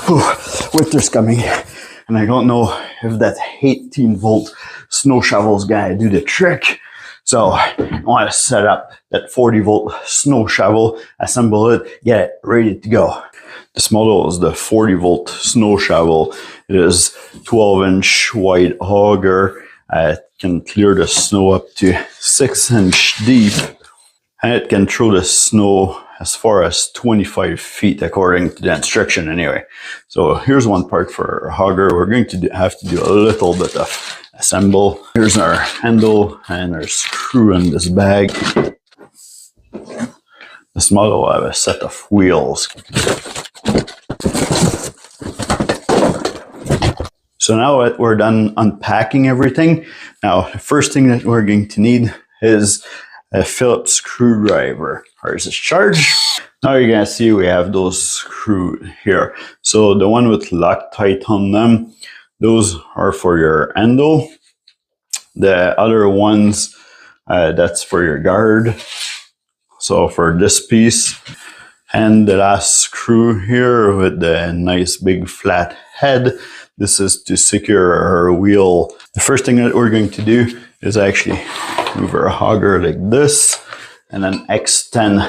Winter's coming, and I don't know if that 18-volt snow shovel's gonna do the trick. So I want to set up that 40-volt snow shovel, assemble it, get it ready to go. This model is the 40-volt snow shovel. It is 12-inch wide auger. It can clear the snow up to 6-inch deep, and it can throw the snow as far as 25 feet according to the instruction anyway. So here's one part for our auger. We're going to have to do a little bit of assemble. Here's our handle and our screw in this bag. This model will have a set of wheels. So now that we're done unpacking everything, now the first thing that we're going to need is a Phillips screwdriver. Ours is charged. Now you're gonna see we have those screws here. So the one with Loctite on them, those are for your handle. The other ones, that's for your guard. So for this piece, and the last screw here with the nice big flat head, this is to secure our wheel. The first thing that we're going to do is actually move our auger like this, and then extend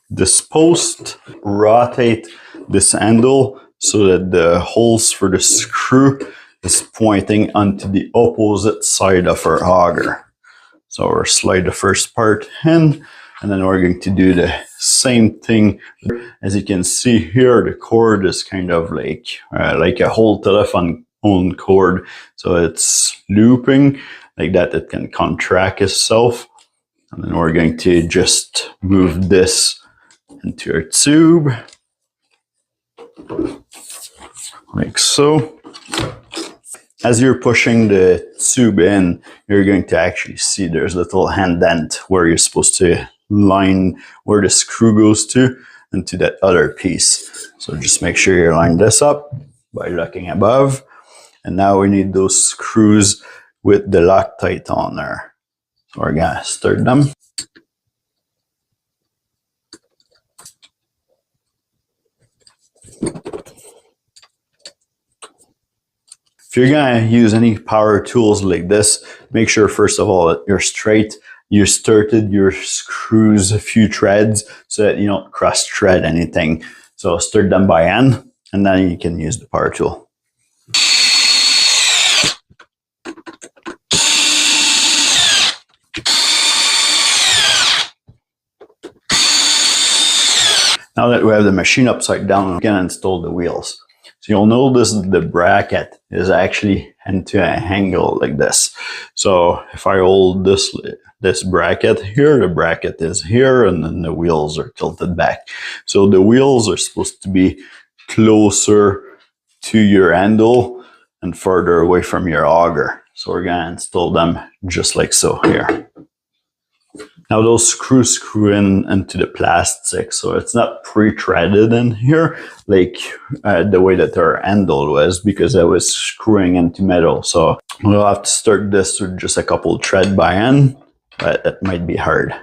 this post, rotate this handle so that the holes for the screw is pointing onto the opposite side of our auger. So we'll slide the first part in, and then we're going to do the same thing. As you can see here, the cord is kind of like a whole telephone cord. So it's looping like that. It can contract itself. And then we're going to just move this into our tube, like so. As you're pushing the tube in, you're going to actually see there's a little indent where you're supposed to line where the screw goes to into that other piece. So just make sure you line this up by looking above. And now we need those screws with the Loctite on there. So we're gonna start them. If you're gonna use any power tools like this, make sure first of all that you're straight. You started your screws a few threads so that you don't cross thread anything. So start them by hand, and then you can use the power tool. Now that we have the machine upside down, we can install the wheels. So you'll notice that the bracket is actually into an angle like this. So if I hold this bracket here, the bracket is here, and then the wheels are tilted back. So the wheels are supposed to be closer to your handle and further away from your auger. So we're gonna install them just like so here. Now those screws screw in into the plastic, so it's not pre-threaded in here like the way that our handle was, because I was screwing into metal. So we'll have to start this with just a couple thread by hand, but it might be hard.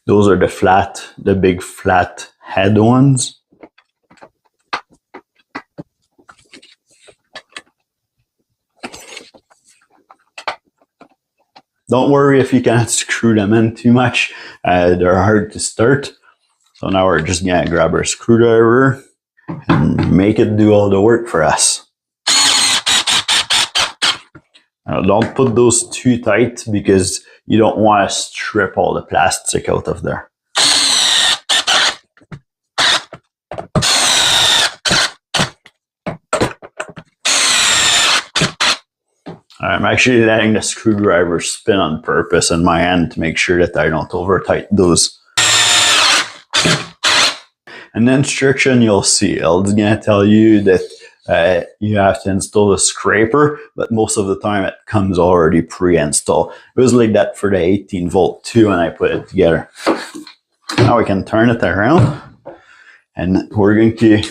Those are the big flat head ones. Don't worry if you can't screw them in too much. They're hard to start. So now we're just gonna grab our screwdriver and make it do all the work for us. Now don't put those too tight because you don't want to strip all the plastic out of there. I'm actually letting the screwdriver spin on purpose in my hand to make sure that I don't over tighten those. And the instruction you'll see, it's going to tell you that you have to install a scraper, but most of the time it comes already pre-installed. It was like that for the 18-volt too when I put it together. Now we can turn it around, and we're going to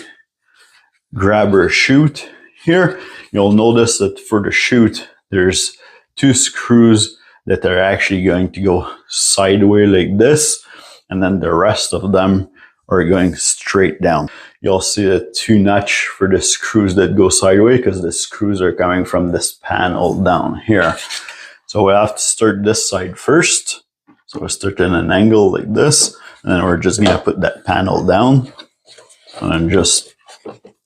grab our chute here. You'll notice that for the chute, there's two screws that are actually going to go sideways like this, and then the rest of them or going straight down. You'll see the 2 notch for the screws that go sideways because the screws are coming from this panel down here. So we have to start this side first. So we'll start in an angle like this, and then we're just gonna put that panel down and then just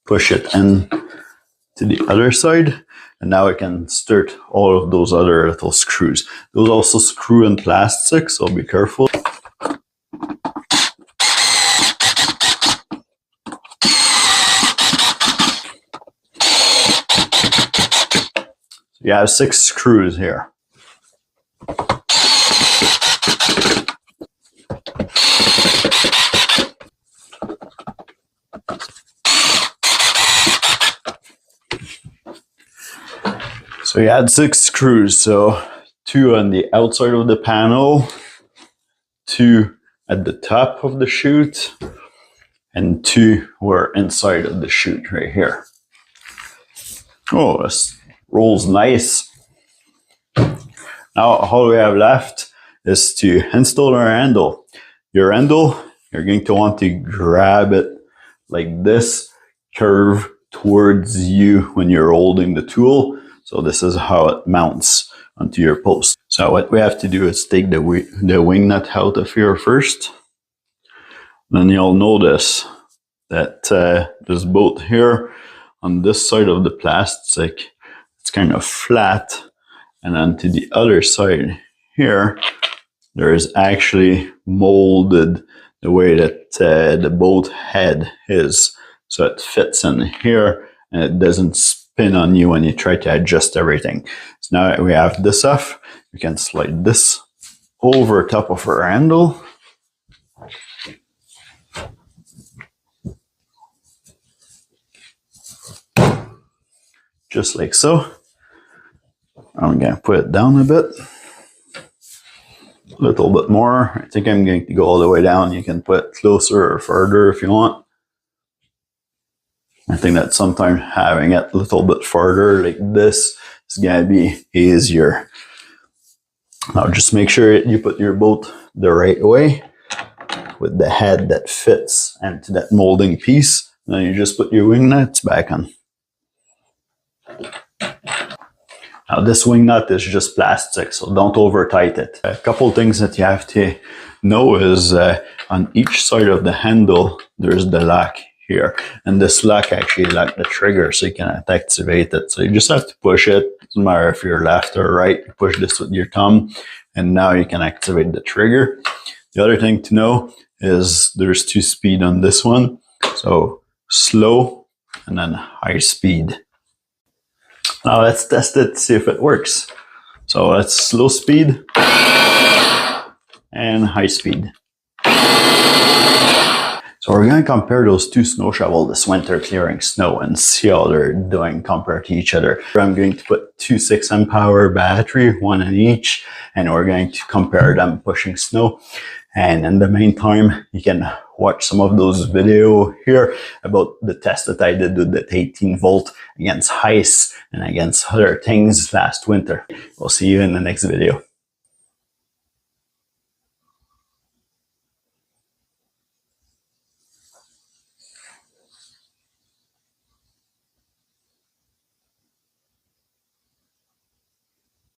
push it in to the other side. And now I can start all of those other little screws. Those also screw in plastic, so be careful. You have 6 screws here. So you had 6 screws, so 2 on the outside of the panel, 2 at the top of the chute, and 2 were inside of the chute right here. Oh, this rolls nice. Now all we have left is to install our handle. Your handle, you're going to want to grab it like this, curve towards you when you're holding the tool. So this is how it mounts onto your post. So what we have to do is take the wing nut out of here first. Then you'll notice that this bolt here on this side of the plastic, it's kind of flat. And then to the other side here, there is actually molded the way that the bolt head is. So it fits in here and it doesn't spin on you when you try to adjust everything. So now that we have this off, we can slide this over top of our handle. Just like so. I'm going to put it down a bit. A little bit more. I think I'm going to go all the way down. You can put it closer or further if you want. I think that sometimes having it a little bit farther like this is going to be easier. Now just make sure you put your bolt the right way with the head that fits into that molding piece. And then you just put your wing nuts back on. Now this wing nut is just plastic, so don't over tight it. A couple things that you have to know is on each side of the handle, there's the lock here. And this lock actually locks the trigger so you can activate it. So you just have to push it. Doesn't matter if you're left or right, you push this with your thumb and now you can activate the trigger. The other thing to know is there's 2 speed on this one. So slow and then high speed. Now let's test it, see if it works. So that's slow speed and high speed. So we're going to compare those 2 snow shovels this winter clearing snow and see how they're doing compared to each other. I'm going to put 2 6 amp hour battery, 1 in each, and we're going to compare them pushing snow. And in the meantime, you can watch some of those videos here about the test that I did with the 18 volt against ice and against other things last winter. We'll see you in the next video.